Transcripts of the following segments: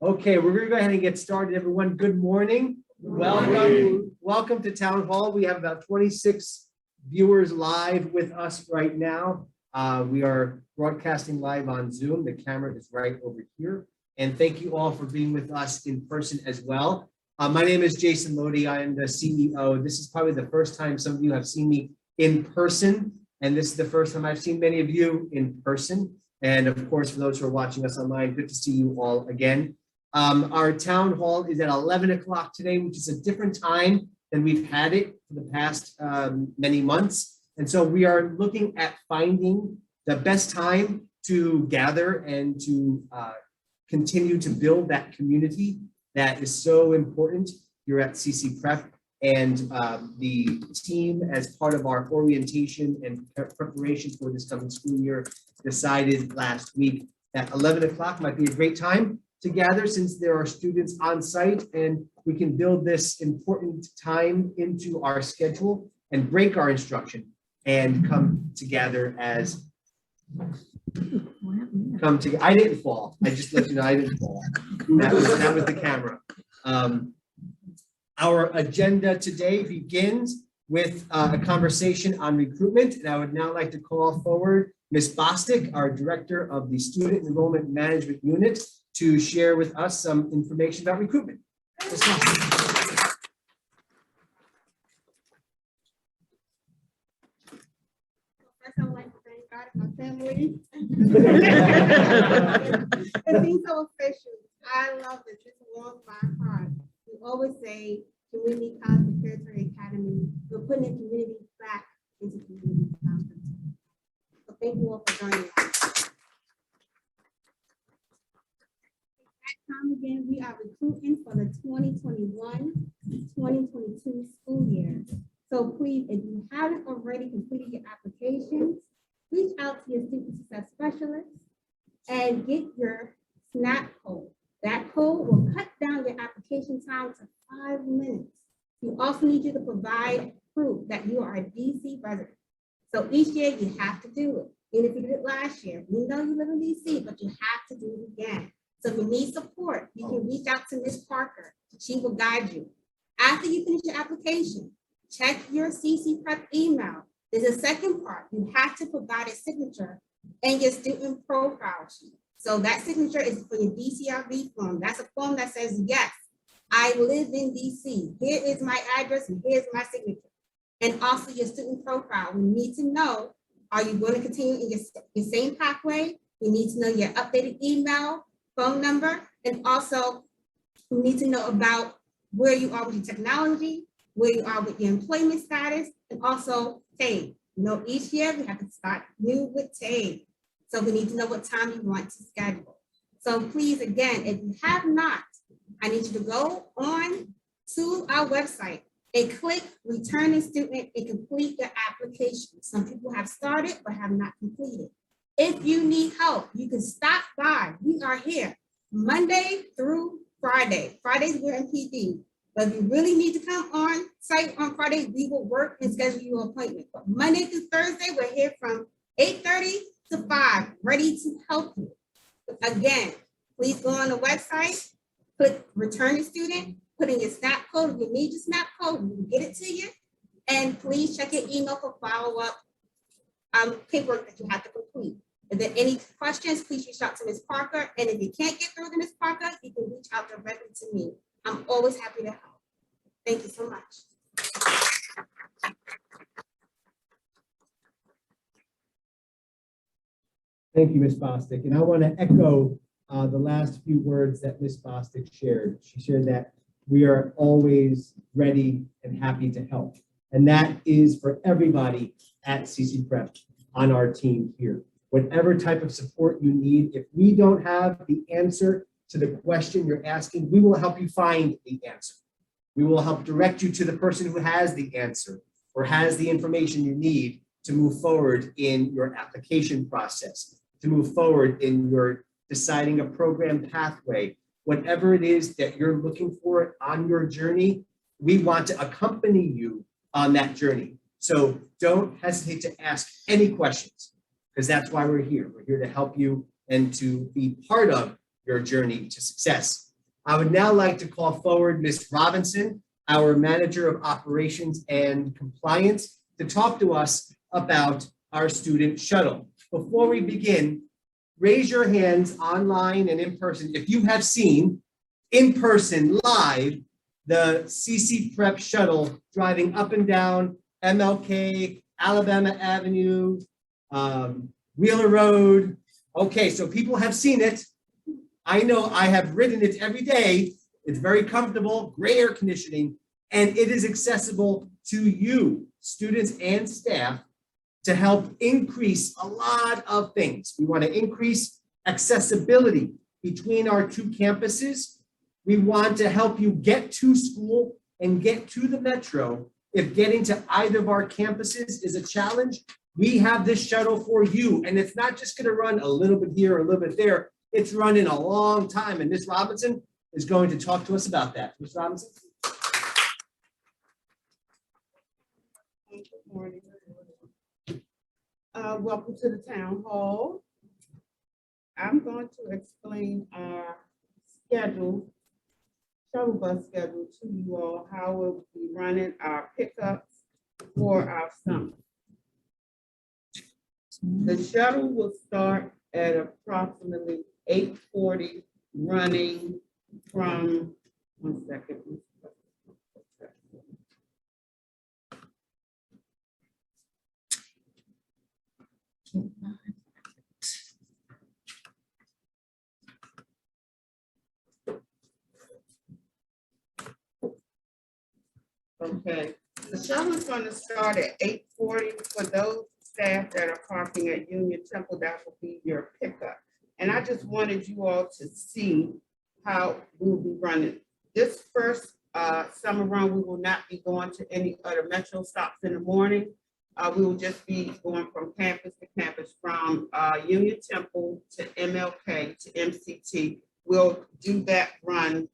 Okay, we're going to go ahead and get started, everyone. Good morning. Welcome to Town Hall. We have about 26 viewers live with us right now. We are broadcasting live on Zoom. The camera is right over here. And thank you all for being with us in person as well. My name is Jason Lodi. I am the CEO. This is probably the first time some of you have seen me in person. And this is the first time I've seen many of you in person. And of course, for those who are watching us online, good to see you all again. Our town hall is at 11 o'clock today, which is a different time than we've had it for the past many months. And so we are looking at finding the best time to gather and to continue to build that community that is so important here at CCPrep. And the team, as part of our orientation and preparation for this coming school year, decided last week that 11 o'clock might be a great time to gather, since there are students on site, and we can build this important time into our schedule and break our instruction and come together as I didn't fall. I just let you know I didn't fall. That was the camera. Our agenda today begins with a conversation on recruitment, and I would now like to call forward Ms. Bostic, our Director of the Student Enrollment Management Unit, to share with us some information about recruitment. First, I'd like to thank God and my family. It seems so official. I love it. This warms my heart. We always say community college preparatory academy. We're putting the community back into community college. So thank you all for joining us. Time again, we are recruiting for the 2021-2022 school year. So please, if you haven't already completed your applications, reach out to your student success specialist and get your SNAP code. That code will cut down your application time to 5 minutes. We also need you to provide proof that you are a DC resident. So each year you have to do it. Even if you did it last year, we know you live in DC, but you have to do it again. So if you need support, you can reach out to Ms. Parker. She will guide you. After you finish your application, check your CCPrep email. There's a second part. You have to provide a signature and your student profile sheet. So that signature is for your DCRV form. That's a form that says, yes, I live in DC. Here is my address and here's my signature. And also your student profile. We need to know, are you going to continue in your same pathway? We need to know your updated email, phone number, and also we need to know about where you are with your technology, where you are with your employment status, and also TABE. You know, each year we have to start new with TABE. So we need to know what time you want to schedule. So please, again, if you have not, I need you to go on to our website and click Return a Student and complete your application. Some people have started but have not completed. If you need help, you can stop by. We are here Monday through Friday. Fridays we're in PD. But if you really need to come on site on Friday, we will work and schedule your appointment. But Monday through Thursday, we're here from 8:30 to 5, ready to help you. Again, please go on the website, click Return a Student, put in your SNAP code. If you need your SNAP code, we will get it to you. And please check your email for follow-up paperwork that you have to complete. If there are any questions, please reach out to Ms. Parker. And if you can't get through to Ms. Parker, you can reach out directly to me. I'm always happy to help. Thank you so much. Thank you, Ms. Bostic. And I want to echo the last few words that Ms. Bostic shared. She shared that we are always ready and happy to help. And that is for everybody at CCPrep on our team here. Whatever type of support you need, if we don't have the answer to the question you're asking, we will help you find the answer. We will help direct you to the person who has the answer or has the information you need to move forward in your application process, to move forward in your deciding a program pathway. Whatever it is that you're looking for on your journey, we want to accompany you on that journey. So don't hesitate to ask any questions, because that's why we're here. We're here to help you and to be part of your journey to success I would now like to call forward Ms. Robinson, our Manager of Operations and Compliance, to talk to us about our student shuttle. Before we begin, raise your hands online and in person if you have seen in person live the CCPrep shuttle driving up and down MLK, Alabama Avenue, Wheeler Road. Okay, so people have seen it. I know I have ridden it every day. It's very comfortable, great air conditioning, and it is accessible to you, students and staff, to help increase a lot of things. We want to increase accessibility between our two campuses. We want to help you get to school and get to the metro. If getting to either of our campuses is a challenge, we have this shuttle for you. And it's not just going to run a little bit here, a little bit there. It's running a long time. And Ms. Robinson is going to talk to us about that. Ms. Robinson? Good morning. Welcome to the town hall. I'm going to explain our schedule, shuttle bus schedule to you all, how we'll be running our pickups for our summer. The shuttle will start at approximately 8:40, running from, one second. Okay, the shuttle is going to start at 8:40 for those staff that are parking at Union Temple. That will be your pickup. And I just wanted you all to see how we'll be running. This first summer run, we will not be going to any other metro stops in the morning. We will just be going from campus to campus, from Union Temple to MLK to MCT. We'll do that run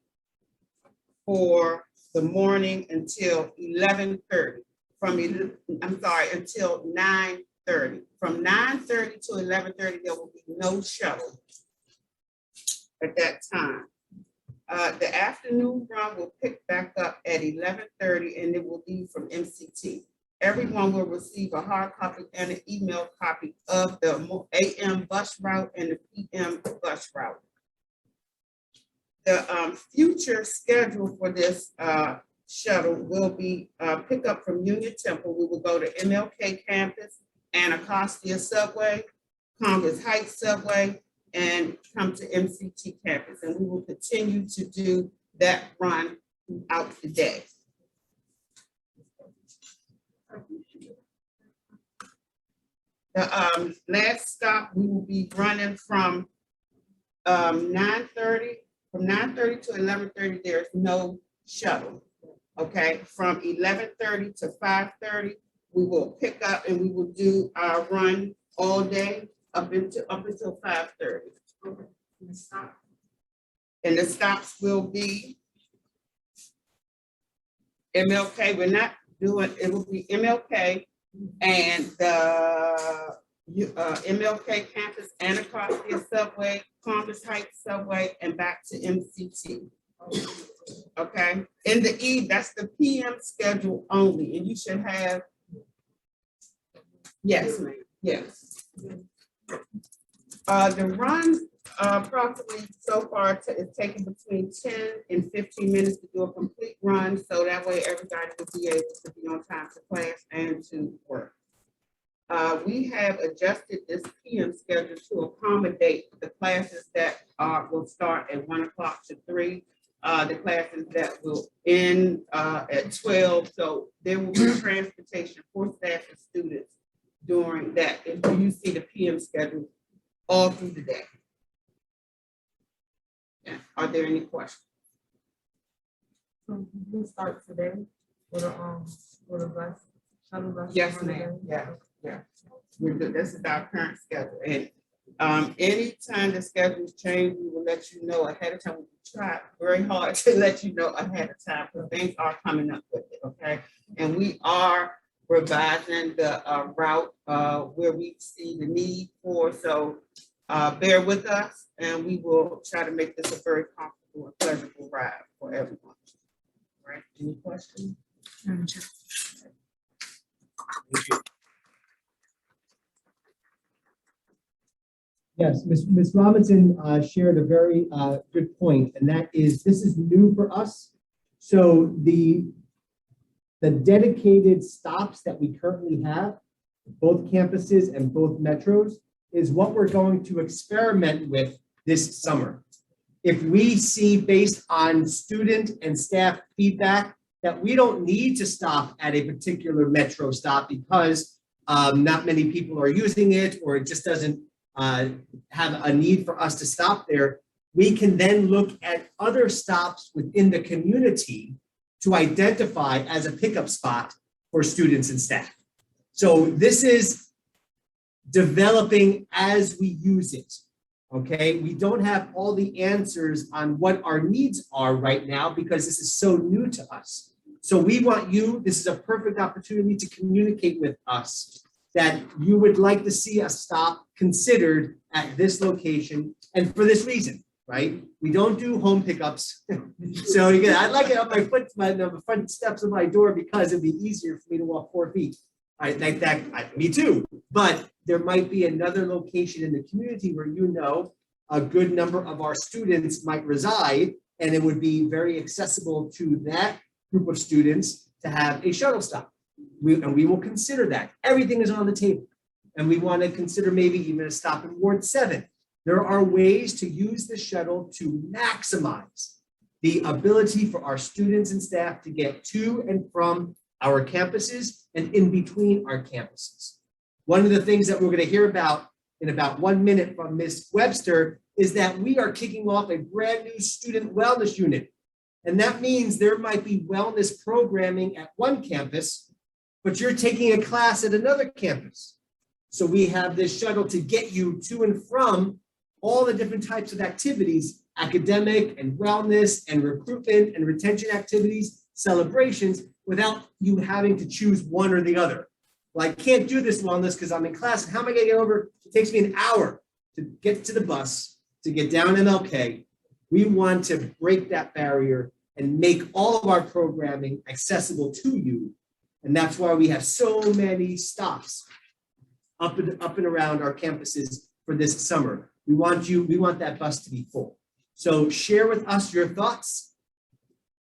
for the morning until 11:30. Until 9:30. From 9:30 to 11:30, there will be no shuttle at that time. The afternoon run will pick back up at 11:30, and it will be from MCT. Everyone will receive a hard copy and an email copy of the AM bus route and the PM bus route. The future schedule for this shuttle will be pick up from Union Temple. We will go to MLK campus, Anacostia Subway, Congress Heights Subway, and come to MCT campus. And we will continue to do that run throughout the day. The last stop, we will be running from 9:30. From 9:30 to 11:30, there's no shuttle. Okay, from 11:30 to 5:30, we will pick up and we will do our run all day up until 5:30. And the stops will be MLK. We're not doing, it will be MLK and the MLK campus, Anacostia Subway, Congress Heights Subway, and back to MCT. Okay, in the eve, that's the PM schedule only, and you should have, yes, ma'am, yes. The run approximately so far is taking between 10 and 15 minutes to do a complete run, so that way everybody will be able to be on time to class and to work. We have adjusted this PM schedule to accommodate the classes that will start at 1 o'clock to 3, the classes that will end at 12. So there will be transportation for staff and students during that. If you see the PM schedule all through the day. Yeah. Are there any questions? We start today with a bus, shuttle bus. Yes, ma'am. Yeah. Yeah, this is our current schedule, and anytime the schedules change, we will let you know ahead of time. We try very hard to let you know ahead of time because things are coming up with it, okay? And we are revising the route where we see the need for, so bear with us, and we will try to make this a very comfortable and pleasurable ride for everyone. All right, any questions? Yes, Ms. Robinson shared a very good point, and that is, this is new for us. So the dedicated stops that we currently have, both campuses and both metros, is what we're going to experiment with this summer. If we see, based on student and staff feedback, that we don't need to stop at a particular metro stop because not many people are using it, or it just doesn't have a need for us to stop there, we can then look at other stops within the community to identify as a pickup spot for students and staff. So this is developing as we use it, okay? We don't have all the answers on what our needs are right now because this is so new to us. So we want you, this is a perfect opportunity to communicate with us that you would like to see a stop considered at this location and for this reason, right? We don't do home pickups. So again, I'd like it on the front steps of my door because it'd be easier for me to walk 4 feet. I like that, me too. But there might be another location in the community where you know a good number of our students might reside, and it would be very accessible to that group of students to have a shuttle stop. We will consider that. Everything is on the table. And we want to consider maybe even a stop in Ward 7. There are ways to use the shuttle to maximize the ability for our students and staff to get to and from our campuses and in between our campuses. One of the things that we're going to hear about in about 1 minute from Ms. Webster is that we are kicking off a brand new student wellness unit. And that means there might be wellness programming at one campus, but you're taking a class at another campus. So we have this shuttle to get you to and from all the different types of activities, academic and wellness and recruitment and retention activities, celebrations, without you having to choose one or the other. Well, I can't do this wellness because I'm in class. How am I going to get over? It takes me an hour to get to the bus, to get down MLK. We want to break that barrier and make all of our programming accessible to you. And that's why we have so many stops up and around our campuses for this summer. We want that bus to be full. So share with us your thoughts.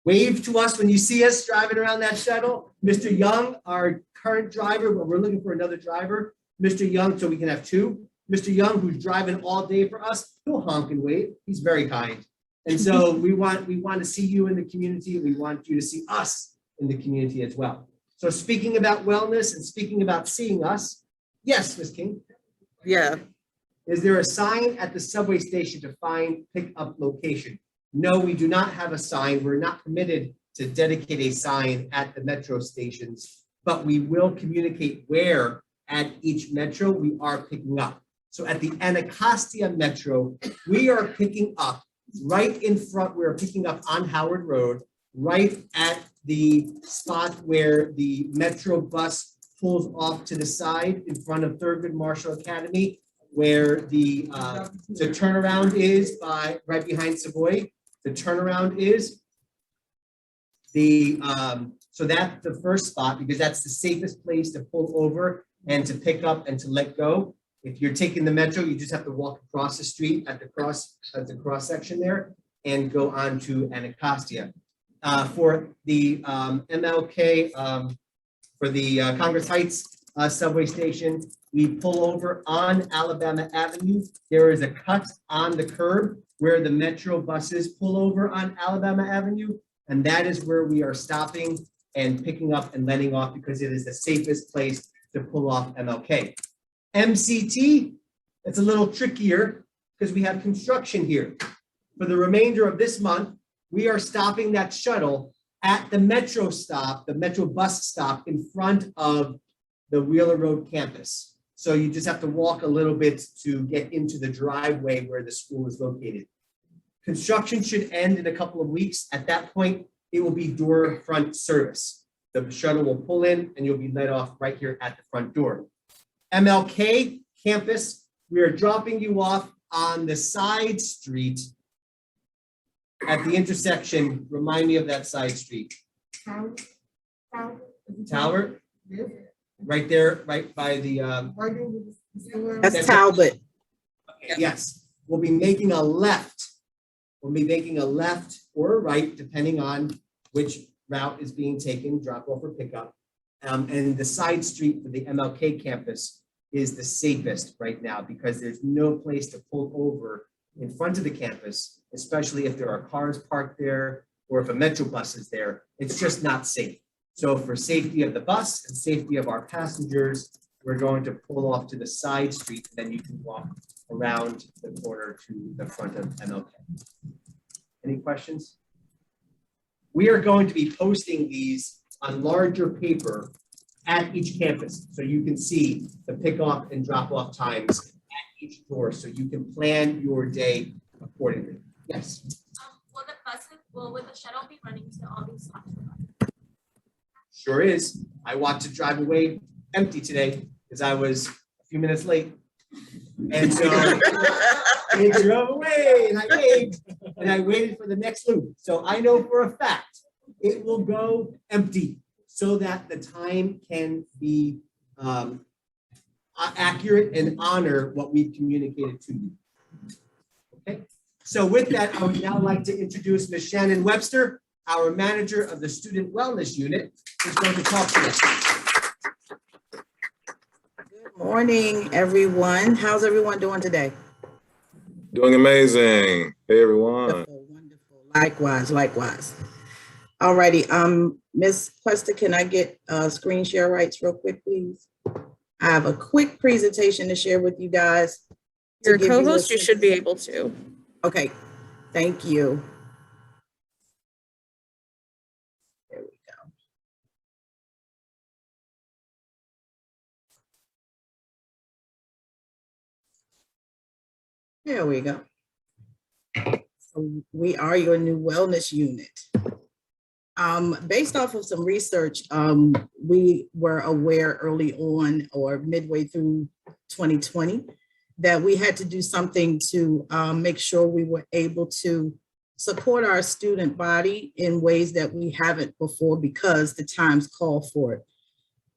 Wave to us when you see us driving around that shuttle. Mr. Young, our current driver, but we're looking for another driver. Mr. Young, so we can have two. Mr. Young, who's driving all day for us, he'll honk and wave. He's very kind. And so we want to see you in the community. We want you to see us in the community as well. So speaking about wellness and speaking about seeing us, yes, Ms. King. Yeah. Is there a sign at the subway station to find pickup location? No, we do not have a sign. We're not permitted to dedicate a sign at the metro stations, but we will communicate where at each metro we are picking up. So at the Anacostia Metro, we are picking up right in front. We're picking up on Howard Road, right at the spot where the metro bus pulls off to the side in front of Thurgood Marshall Academy, where the turnaround is right behind Savoy. The turnaround is so that's the first spot because that's the safest place to pull over and to pick up and to let go. If you're taking the metro, you just have to walk across the street at the cross section there and go on to Anacostia. For the MLK, for the Congress Heights subway station, we pull over on Alabama Avenue. There is a cut on the curb where the metro buses pull over on Alabama Avenue, and that is where we are stopping and picking up and letting off because it is the safest place to pull off MLK. MCT, it's a little trickier because we have construction here. For the remainder of this month, we are stopping that shuttle at the metro stop, the metro bus stop in front of the Wheeler Road campus. So you just have to walk a little bit to get into the driveway where the school is located. Construction should end in a couple of weeks. At that point, it will be door front service. The shuttle will pull in and you'll be let off right here at the front door. MLK campus, we are dropping you off on the side street at the intersection, remind me of that side street. Tower, right there, right by the, That's Talbot. yes, we'll be making a left. We'll be making a left or a right, depending on which route is being taken, drop off or pickup. And the side street for the MLK campus is the safest right now because there's no place to pull over in front of the campus, especially if there are cars parked there or if a Metro bus is there. It's just not safe. So for safety of the bus and safety of our passengers, we're going to pull off to the side street, and then you can walk around the corner to the front of MLK. Any questions? We are going to be posting these on larger paper at each campus, so you can see the pickoff and drop-off times at each door, so you can plan your day accordingly. Yes. Will the shuttle be running to all these stops? Sure is. I walked to drive away empty today because I was a few minutes late. And so it drove away and I waited for the next loop. So I know for a fact it will go empty so that the time can be accurate and honor what we've communicated to you. Okay. So with that, I would now like to introduce Ms. Shannon Webster, our manager of the Student Wellness Unit, who's going to talk to us. Good morning, everyone. How's everyone doing today? Doing amazing. Hey, everyone. Wonderful, wonderful. Likewise, likewise. All righty. Ms. Cuesta, can I get screen share rights real quick, please? I have a quick presentation to share with you guys. Your co-host, you should be able to. Okay, thank you. There we go. There we go. So we are your new wellness unit. Based off of some research, we were aware early on or midway through 2020 that we had to do something to make sure we were able to support our student body in ways that we haven't before because the times call for it.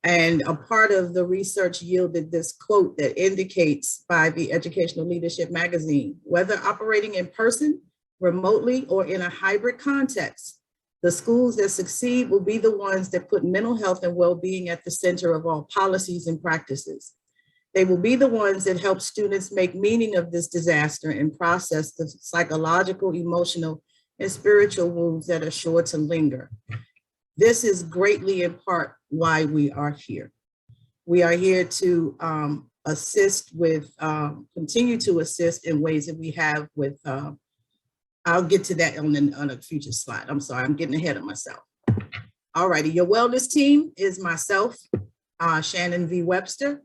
And a part of the research yielded this quote that indicates by the Educational Leadership magazine, whether operating in person, remotely, or in a hybrid context, the schools that succeed will be the ones that put mental health and well-being at the center of all policies and practices. They will be the ones that help students make meaning of this disaster and process the psychological, emotional, and spiritual wounds that are sure to linger. This is greatly in part why we are here. We are here to assist with, continue to assist in ways that we have with, I'll get to that on a future slide. I'm sorry, I'm getting ahead of myself. All righty, your wellness team is myself, Shannon V. Webster,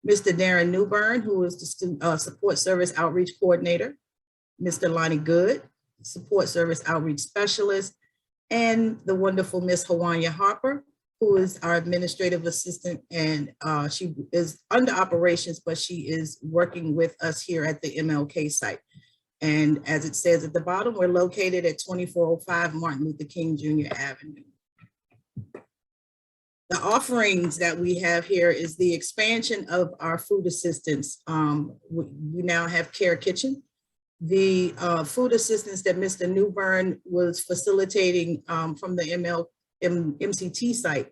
Mr. Darren Newbern, who is the Support Service Outreach Coordinator, Mr. Lonnie Good, Support Service Outreach Specialist, and the wonderful Miss Hawanya Harper, who is our administrative assistant, and she is under operations, but she is working with us here at the MLK site. And as it says at the bottom, we're located at 2405 Martin Luther King Jr. Avenue. The offerings that we have here is the expansion of our food assistance. We now have Care Kitchen. The food assistance that Mr. Newbern was facilitating from the MCT site,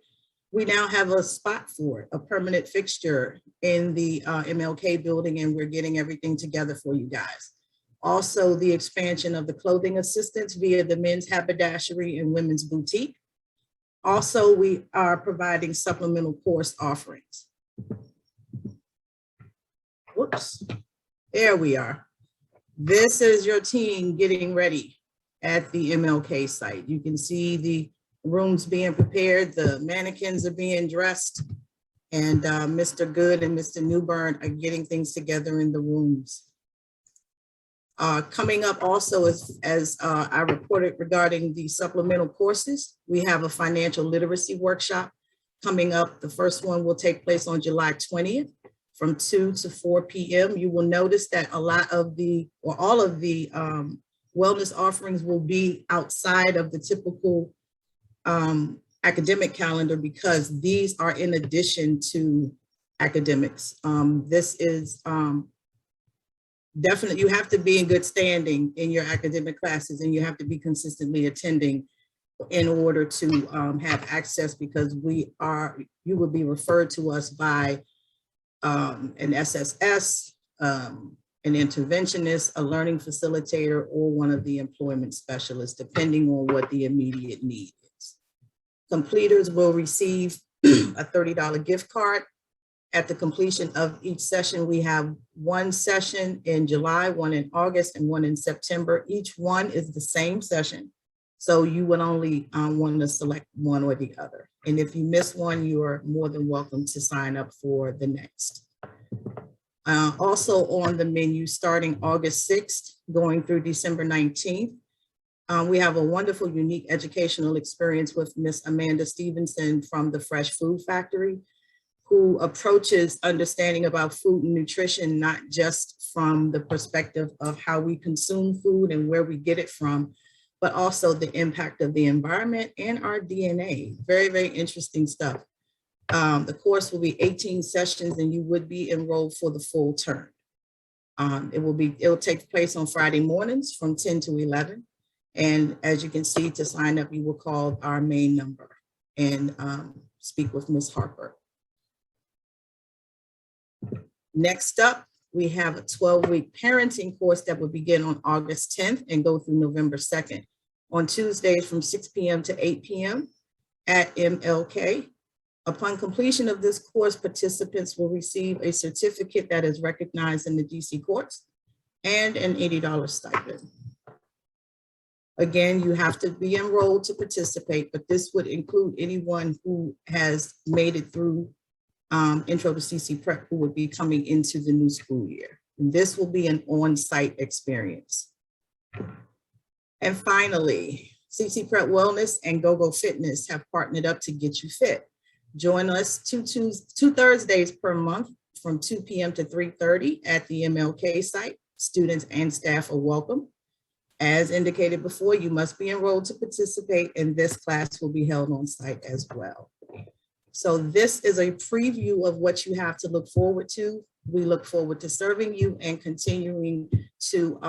we now have a spot for it, a permanent fixture in the MLK building, and we're getting everything together for you guys. Also, the expansion of the clothing assistance via the men's haberdashery and women's boutique. Also, we are providing supplemental course offerings. Whoops, there we are. This is your team getting ready at the MLK site. You can see the rooms being prepared, the mannequins are being dressed, and Mr. Good and Mr. Newbern are getting things together in the rooms. Coming up also, as I reported regarding the supplemental courses, we have a financial literacy workshop coming up. The first one will take place on July 20th, from 2 to 4 p.m. You will notice that a lot of the, or all of the wellness offerings will be outside of the typical academic calendar because these are in addition to academics. This is definitely, you have to be in good standing in your academic classes and you have to be consistently attending in order to have access, because you will be referred to us by an SSS, an interventionist, a learning facilitator, or one of the employment specialists, depending on what the immediate need is. Completers will receive a $30 gift card at the completion of each session. We have one session in July, one in August, and one in September. Each one is the same session. So you would only want to select one or the other. And if you miss one, you are more than welcome to sign up for the next. Also on the menu, starting August 6th, going through December 19th, we have a wonderful, unique educational experience with Miss Amanda Stevenson from the Fresh Food Factory, who approaches understanding about food and nutrition, not just from the perspective of how we consume food and where we get it from, but also the impact of the environment and our DNA. Very, very interesting stuff. The course will be 18 sessions and you would be enrolled for the full term. It will take place on Friday mornings from 10 to 11. And as you can see, to sign up, you will call our main number and speak with Ms. Harper. Next up, we have a 12-week parenting course that will begin on August 10th and go through November 2nd on Tuesdays from 6 p.m. to 8 p.m. at MLK. Upon completion of this course, participants will receive a certificate that is recognized in the DC courts and an $80 stipend. Again, you have to be enrolled to participate, but this would include anyone who has made it through Intro to CCPrep, who would be coming into the new school year. This will be an on-site experience. And finally, CCPrep Wellness and GoGo Fitness have partnered up to get you fit. Join us two Thursdays per month from 2 p.m. to 3:30 at the MLK site. Students and staff are welcome. As indicated before, you must be enrolled to participate, and this class will be held on site as well. So this is a preview of what you have to look forward to. We look forward to serving you and continuing to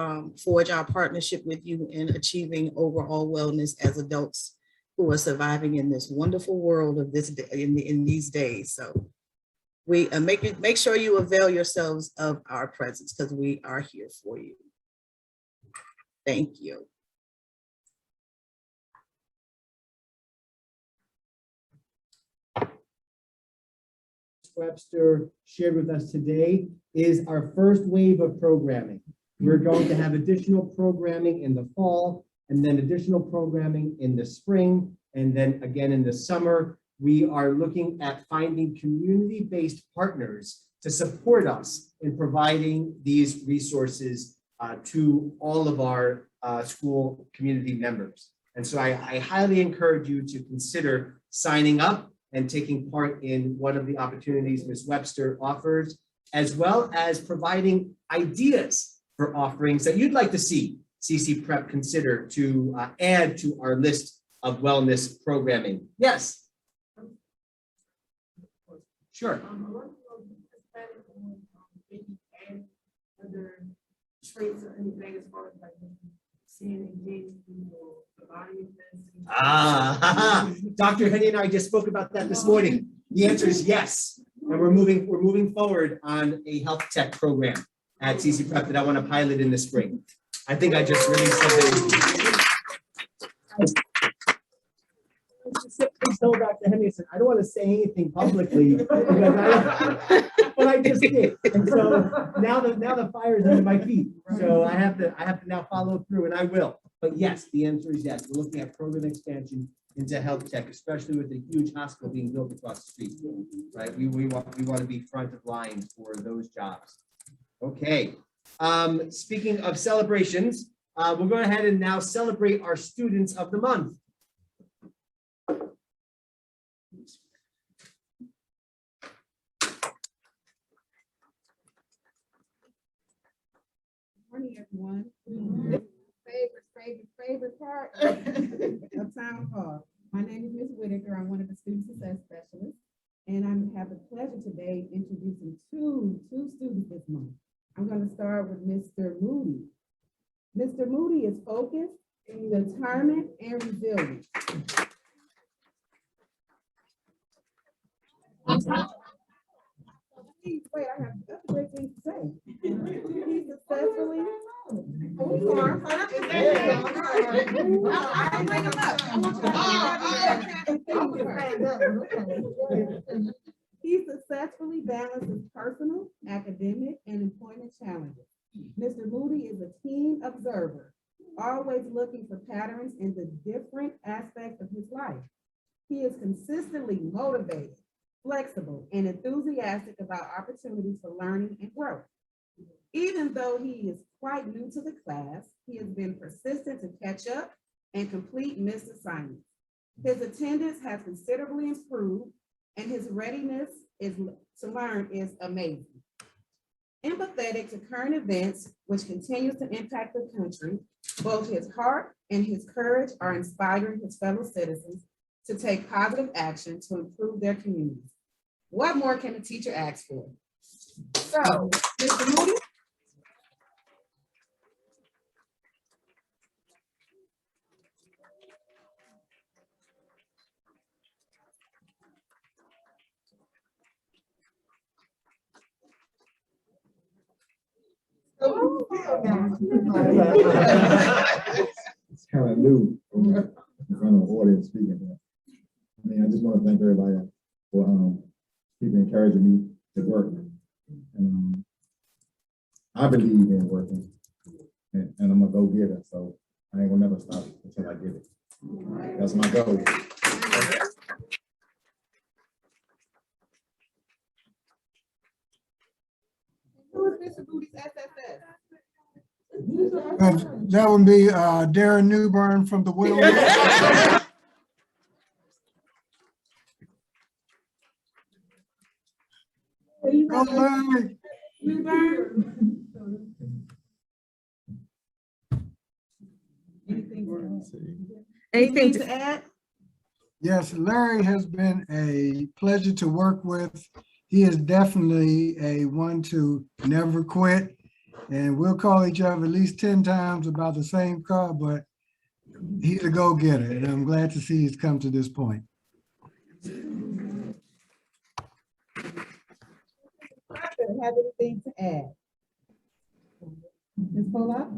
forge our partnership with you in achieving overall wellness as adults who are surviving in this wonderful world of this in these days. So we make sure you avail yourselves of our presence because we are here for you. Thank you. Webster shared with us today is our first wave of programming. We're going to have additional programming in the fall, and then additional programming in the spring, and then again in the summer. We are looking at finding community-based partners to support us in providing these resources to all of our school community members. And so I highly encourage you to consider signing up and taking part in one of the opportunities Ms. Webster offers, as well as providing ideas for offerings that you'd like to see CCPrep consider to add to our list of wellness programming. Yes. Sure. Other traits or anything as far as like seeing engagement or body events. Dr. Henny and I just spoke about that this morning. The answer is yes. And we're moving forward on a health tech program at CCPrep that I want to pilot in the spring. I think I just released something. I told Dr. Henderson, I don't want to say anything publicly, but I just did. And so now the fire is under my feet. So I have to now follow through, and I will. But yes, the answer is yes. We're looking at program expansion into health tech, especially with the huge hospital being built across the street. Right? We want to be front of line for those jobs. Okay. Speaking of celebrations, we'll go ahead and now celebrate our students of the month. morning, everyone. Favorite part of town hall. My name is Ms. Whitaker. I'm one of the student success specialists, and I have the pleasure today of introducing two students this month. I'm going to start with Mr. Moody. Mr. Moody is focused, determined, and resilient. Wait, I have other great things to say. He successfully. He successfully balances personal, academic, and employment challenges. Mr. Moody is a keen observer, always looking for patterns in the different aspects of his life. He is consistently motivated, flexible, and enthusiastic about opportunities for learning and growth. Even though he is quite new to the class, he has been persistent to catch up and complete missed assignments. His attendance has considerably improved, and his readiness to learn is amazing. Empathetic to current events, which continues to impact the country, both his heart and his courage are inspiring his fellow citizens to take positive action to improve their communities. What more can a teacher ask for? So, Mr. Moody. It's kind of new in front of the audience speaking. I mean, I just want to thank everybody for keeping encouraging me to work. And I believe in working, and I'm a go-getter, so I ain't gonna never stop until I get it. That's my goal. Who is Mr. Moody's SSS? That would be Darren Newburn from the Widow. Go Larry. Anything to add? Yes, Larry has been a pleasure to work with. He is definitely a one to never quit. And we'll call each other at least 10 times about the same car, but he's a go-getter, and I'm glad to see he's come to this point. Have anything to add? Ms. Pollock?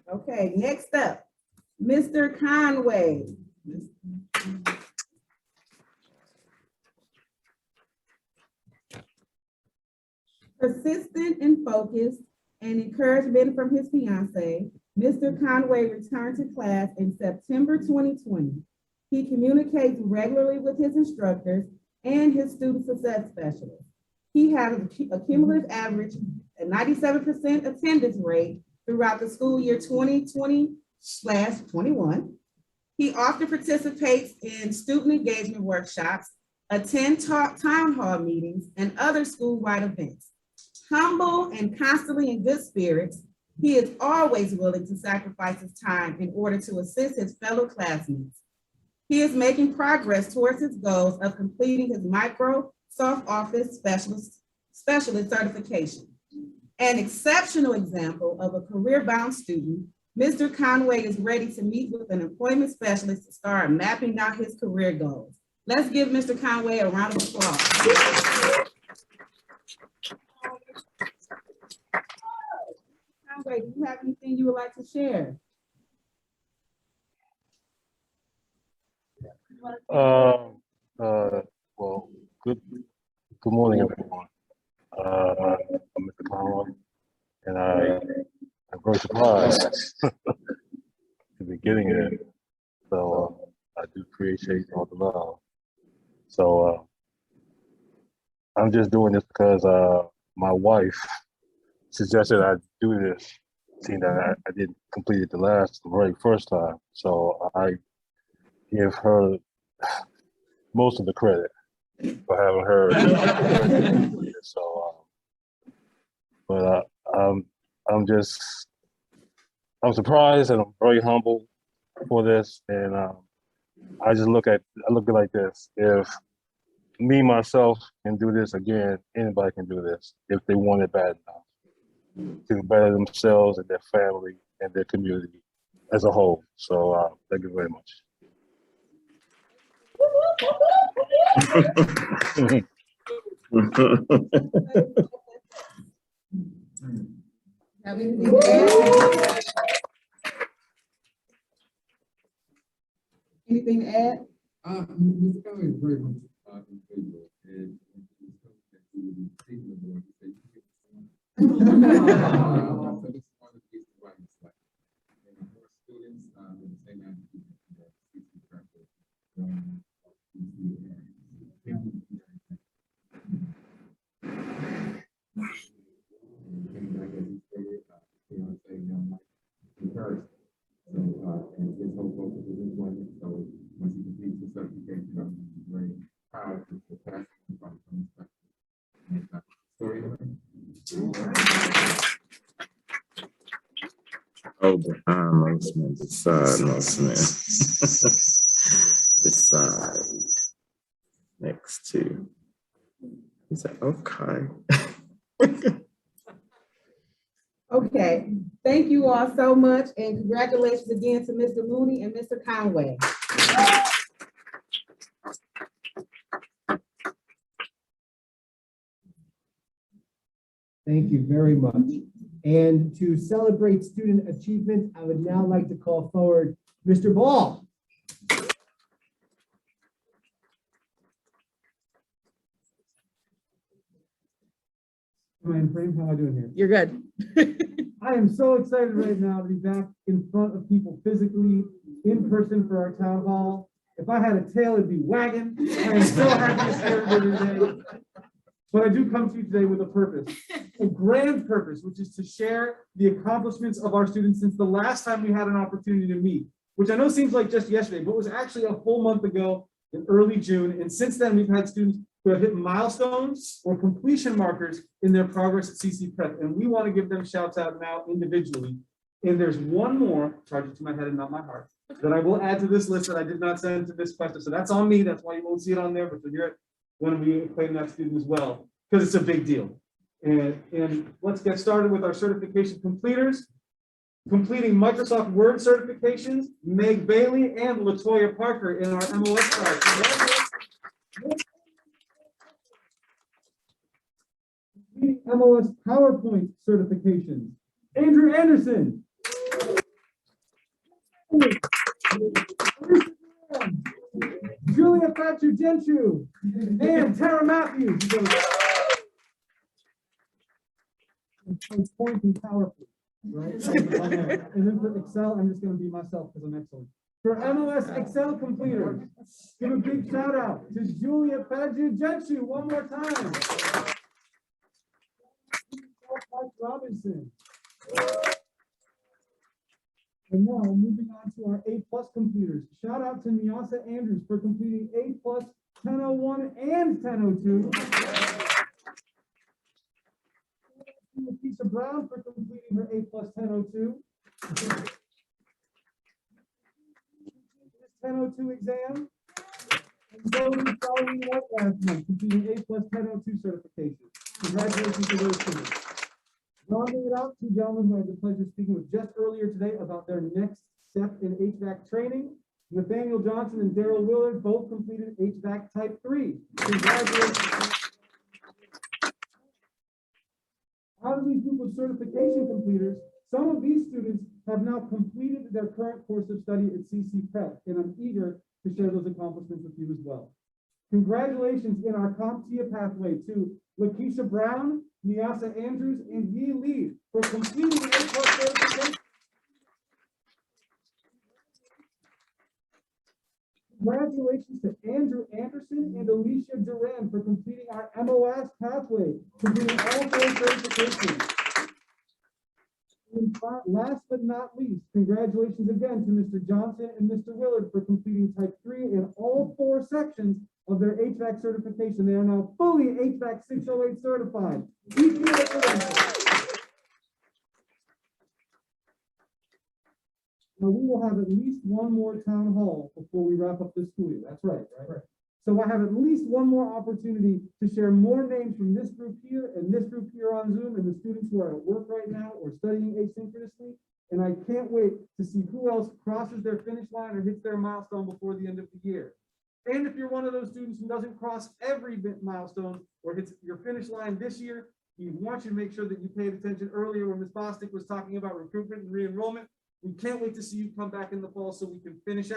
Okay, next up, Mr. Conway. Persistent and focused and encouragement from his fiance, Mr. Conway returned to class in September 2020. He communicates regularly with his instructors and his student success specialist. He has a cumulative average, a 97% attendance rate throughout the school year 2020/21. He often participates in student engagement workshops, attends town hall meetings, and other school-wide events. Humble and constantly in good spirits, he is always willing to sacrifice his time in order to assist his fellow classmates. He is making progress towards his goals of completing his Microsoft Office specialist certification. An exceptional example of a career-bound student, Mr. Conway is ready to meet with an employment specialist to start mapping out his career goals. Let's give Mr. Conway a round of applause. Conway, do you have anything you would like to share? Well, good morning, everyone. I'm Mr. Conway, and I'm very surprised at the beginning of it. So I do appreciate all the love. So I'm just doing this because my wife suggested I do this seen that I didn't complete it the very first time. So I give her most of the credit for having her. So, but I'm surprised and I'm very humble for this. And I look at it like this: if me myself can do this again, anybody can do this if they want it bad enough to better themselves and their family and their community as a whole. So thank you very much. Have anything to add? Anything to add? Mr. Conway is very much individual, and he will be taking the board. So this is one of the reasons why it's like, and more students with the same attitude that CCPrep and his whole focus is employment. So once he completes the certification, I'm very proud of the passion from the story. Oh, behind most men, beside most men. Beside. Next to. He said, okay. Okay, thank you all so much, and congratulations again to Mr. Mooney and Mr. Conway. Thank you very much. And to celebrate student achievement, I would now like to call forward Mr. Ball. Am I in frame? How am I doing here? You're good. I am so excited right now to be back in front of people physically, in person for our town hall. If I had a tail, it'd be wagging. I am so happy to see everybody today. But I do come to you today with a purpose, a grand purpose, which is to share the accomplishments of our students since the last time we had an opportunity to meet, which I know seems like just yesterday, but was actually a full month ago in early June. And since then, we've had students who have hit milestones or completion markers in their progress at CCPrep. And we want to give them shouts out now individually. And there's one more, charge it to my head and not my heart, that I will add to this list that I did not send to this question. So that's on me. That's why you won't see it on there, but you'll hear it when we claim that student as well, because it's a big deal. And let's get started with our certification completers. Completing Microsoft Word certifications, Meg Bailey and Latoya Parker in our MOS class. Completing MOS PowerPoint certifications, Andrew Anderson. Julia Thatcher Genshu and Tara Matthews. Point and PowerPoint, right? And then for Excel, I'm just going to be myself because I'm excellent. For MOS Excel completers, give a big shout out to Julia Thatcher Genshu one more time. Mike Robinson. And now moving on to our A+ completers. Shout out to Nyasa Andrews for completing A+ 1001 and 1002. Lisa Brown for completing her A+ 1002. This 1002 exam. And Zoe following up last month, completing A+ 1002 certification. Congratulations to those students. Rounding it out, two gentlemen who I had the pleasure of speaking with just earlier today about their next step in HVAC training. Nathaniel Johnson and Daryl Willard both completed HVAC Type 3. Congratulations. Out of these group of certification completers, some of these students have now completed their current course of study at CCPrep, and I'm eager to share those accomplishments with you as well. Congratulations in our CompTIA pathway to Lakeisha Brown, Nyasa Andrews, and Yi Lee for completing the A+ certification. Congratulations to Andrew Anderson and Alicia Duran for completing our MOS pathway, completing all 4 certifications. And last but not least, congratulations again to Mr. Johnson and Mr. Willard for completing type 3 in all 4 sections of their HVAC certification. They are now fully HVAC 608 certified. EPA for them. Now, we will have at least one more town hall before we wrap up this school year. That's right, right? So I have at least one more opportunity to share more names from this group here and this group here on Zoom and the students who are at work right now or studying asynchronously. And I can't wait to see who else crosses their finish line or hits their milestone before the end of the year. And if you're one of those students who doesn't cross every milestone or hits your finish line this year, we want you to make sure that you paid attention earlier when Ms. Bostic was talking about recruitment and re-enrollment. We can't wait to see you come back in the fall so we can finish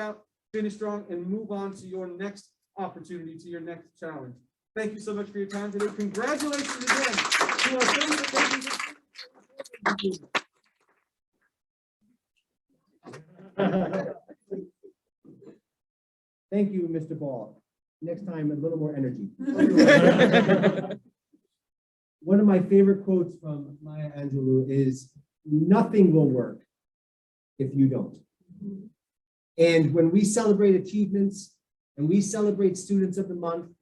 strong and move on to your next opportunity, to your next challenge. Thank you so much for your time today. Congratulations again to our Thank you, Mr. Ball. Next time, a little more energy. One of my favorite quotes from Maya Angelou is, "Nothing will work if you don't." And when we celebrate achievements and we celebrate Students of the Month,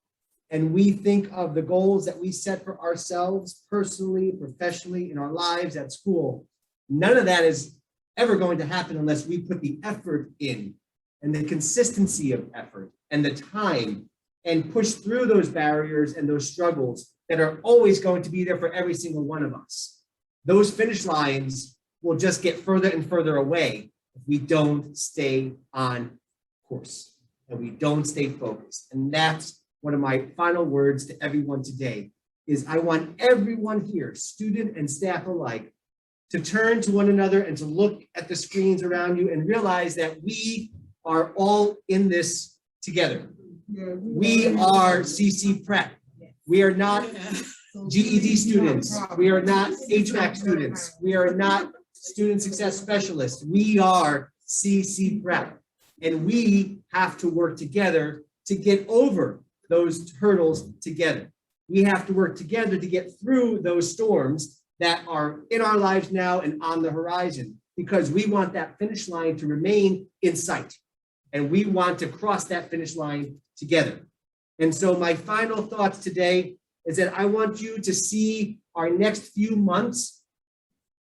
and we think of the goals that we set for ourselves personally, professionally, in our lives at school, none of that is ever going to happen unless we put the effort in and the consistency of effort and the time and push through those barriers and those struggles that are always going to be there for every single one of us. Those finish lines will just get further and further away if we don't stay on course and we don't stay focused. And that's one of my final words to everyone today is I want everyone here, student and staff alike, to turn to one another and to look at the screens around you and realize that we are all in this together. We are CCPrep. We are not GED students. We are not HVAC students. We are not student success specialists. We are CCPrep. And we have to work together to get over those hurdles together. We have to work together to get through those storms that are in our lives now and on the horizon, because we want that finish line to remain in sight. And we want to cross that finish line together. And so my final thoughts today is that I want you to see our next few months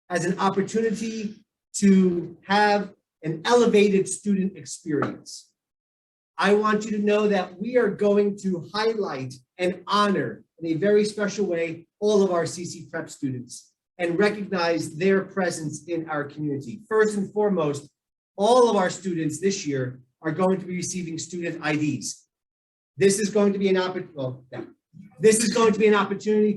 as an opportunity to have an elevated student experience. I want you to know that we are going to highlight and honor in a very special way all of our CCPrep students and recognize their presence in our community. First and foremost, all of our students this year are going to be receiving student IDs. This is going to be an opportunity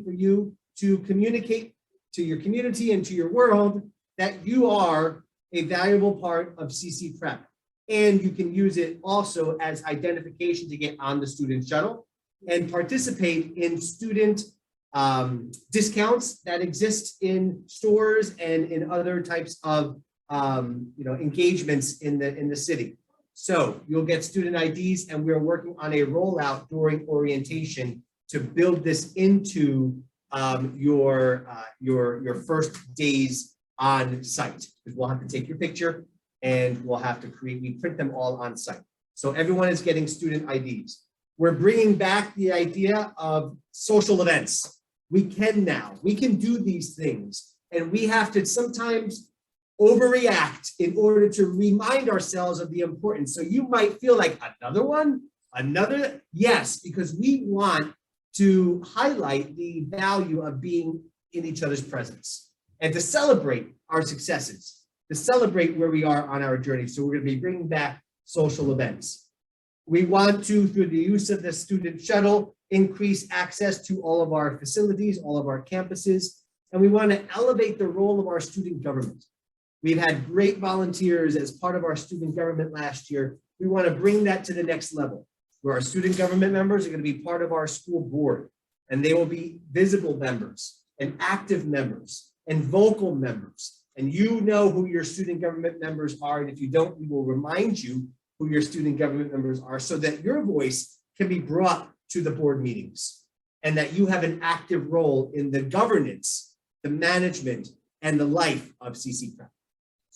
for you to communicate to your community and to your world that you are a valuable part of CCPrep. And you can use it also as identification to get on the student shuttle and participate in student discounts that exist in stores and in other types of engagements in the city. So you'll get student IDs, and we're working on a rollout during orientation to build this into your first days on site, because we'll have to take your picture and we'll have to we print them all on site. So everyone is getting student IDs. We're bringing back the idea of social events. We can do these things, and we have to sometimes overreact in order to remind ourselves of the importance. So you might feel like another, yes, because we want to highlight the value of being in each other's presence and to celebrate our successes, to celebrate where we are on our journey. So we're going to be bringing back social events. We want to, through the use of the student shuttle, increase access to all of our facilities, all of our campuses, and we want to elevate the role of our student government. We've had great volunteers as part of our student government last year. We want to bring that to the next level, where our student government members are going to be part of our school board, and they will be visible members and active members and vocal members. And you know who your student government members are, and if you don't, we will remind you who your student government members are so that your voice can be brought to the board meetings and that you have an active role in the governance, the management, and the life of CCPrep.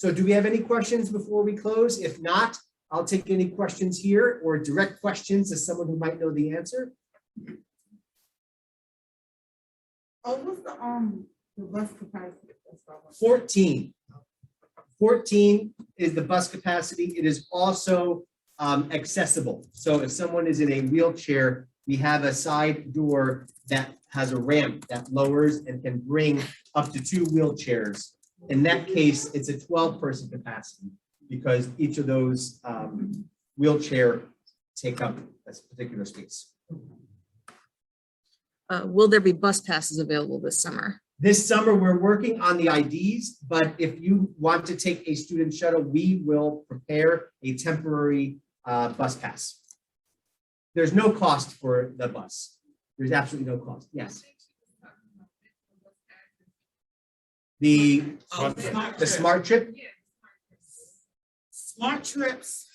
So do we have any questions before we close? If not, I'll take any questions here or direct questions as someone who might know the answer. Oh, what's the bus capacity? 14. 14 is the bus capacity. It is also accessible. So if someone is in a wheelchair, we have a side door that has a ramp that lowers and can bring up to 2 wheelchairs. In that case, it's a 12-person capacity because each of those wheelchair take up a particular space. Will there be bus passes available this summer? This summer, we're working on the IDs, but if you want to take a student shuttle, we will prepare a temporary bus pass. There's no cost for the bus. There's absolutely no cost. Yes. The smart trip. Smart trips.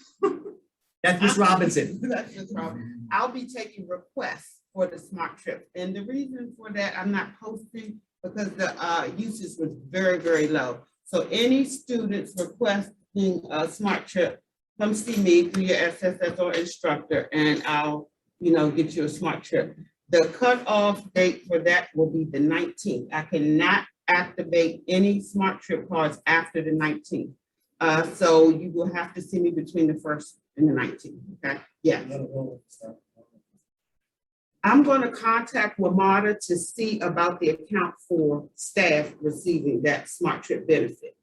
That's Ms. Robinson. That's Ms. Robinson. I'll be taking requests for the smart trip. And the reason for that, I'm not posting because the usage was very, very low. So any students requesting a smart trip, come see me through your SSS or instructor and I'll, get you a smart trip. The cutoff date for that will be the 19th. I cannot activate any smart trip cards after the 19th. So you will have to see me between the 1st and the 19th, okay? Yeah. I'm going to contact WMATA to see about the account for staff receiving that smart trip benefit.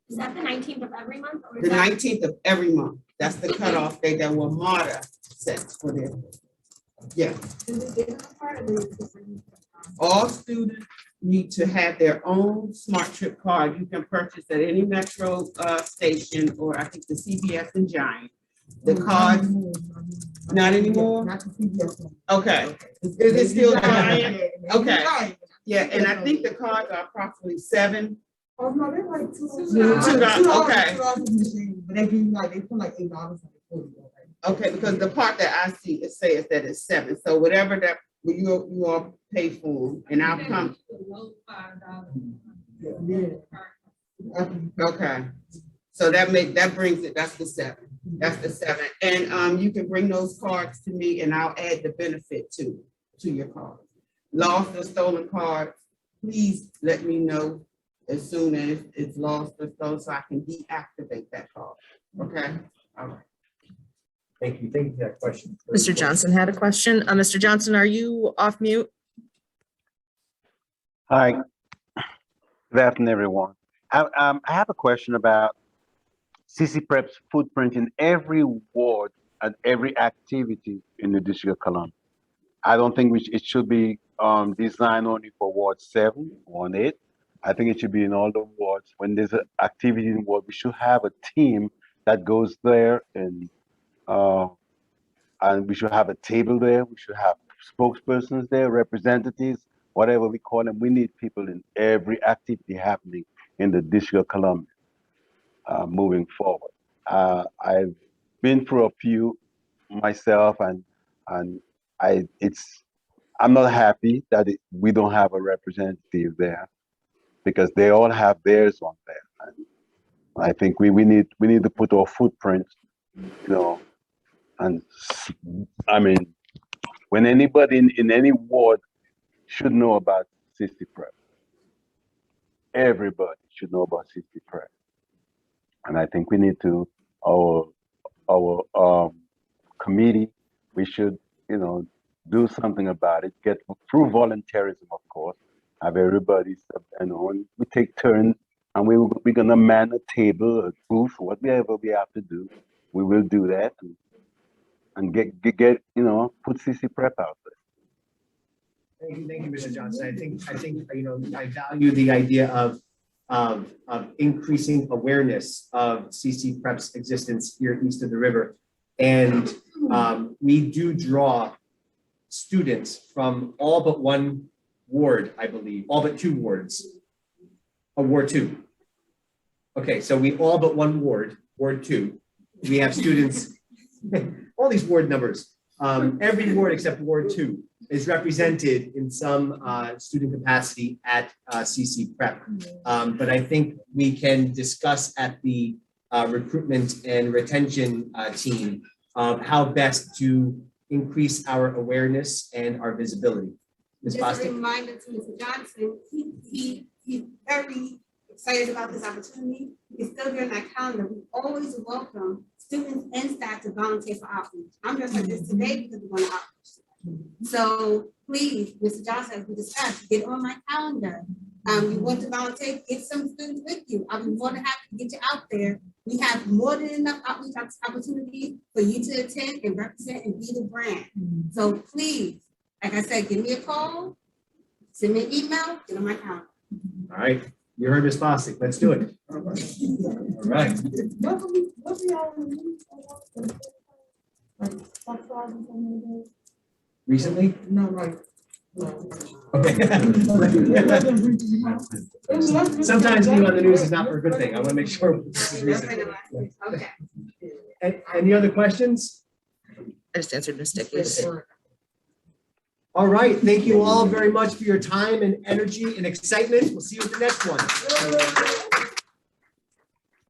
Is that the 19th of every month? Or is The that 19th of every month. That's the cutoff date that WMATA sets for them. Yeah. All students need to have their own smart trip card. You can purchase at any metro station or I think the CBS and Giant. The card, not anymore? Not the CBS. Okay. Is it still Giant? Okay. Yeah, and I think the cards are approximately $7. Oh, no, they're like $2. $2, okay. But they give you they put like $8 on the Okay, because the part that I see, it says that it's $7. So whatever that you all pay for, and I'll come. Okay. So that brings it, that's the $7. That's the $7. And you can bring those cards to me and I'll add the benefit to your card. Lost or stolen cards, please let me know as soon as it's lost or stolen so I can deactivate that card. Okay? All right. Thank you. Thank you for that question. Mr. Johnson had a question. Mr. Johnson, are you off mute? Hi, good afternoon, everyone. I have a question about CCPrep's footprint in every ward and every activity in the District of Columbia. I don't think it should be designed only for Ward 7, Ward 8. I think it should be in all the wards. When there's an activity in ward, we should have a team that goes there and we should have a table there. We should have spokespersons there, representatives, whatever we call them. We need people in every activity happening in the District of Columbia moving forward. I've been through a few myself, and I'm not happy that we don't have a representative there because they all have theirs on there. And I think we need to put our footprint, and I mean, when anybody in any ward should know about CCPrep, everybody should know about CCPrep. And I think we need to, our committee, we should, do something about it, get through volunteerism, of course, have everybody, we take turns and we're gonna man a table, a booth, whatever we have to do, we will do that and get put CCPrep out there. Thank you, Mr. Johnson. I think I value the idea of increasing awareness of CCPrep's existence here east of the river, and we do draw students from all but one ward, I believe, all but 2 wards, Ward 2. Okay, so we all but one ward, Ward 2. We have students, all these ward numbers. Every ward except Ward 2 is represented in some student capacity at CCPrep. But I think we can discuss at the recruitment and retention team how best to increase our awareness and our visibility. Ms. Just a Bostic? reminder to Mr. Johnson, he's very excited about this opportunity. It's still during that calendar. We always welcome students and staff to volunteer for outreach. I'm just like this today because we're going to outreach. So please, Mr. Johnson, as we discussed, get on my calendar. You want to volunteer, get some students with you. I'll be more than happy to get you out there. We have more than enough outreach opportunities for you to attend and represent and be the brand. So please, like I said, give me a call, send me an email, get on my calendar. All right, you heard Ms. Bostic, let's do it. All right. Recently? No, right. Okay. Sometimes being on the news is not for a good thing. I want to make sure this is recent. Okay. Any other questions? I just answered Ms. Dickey's. All right, thank you all very much for your time and energy and excitement. We'll see you at the next one.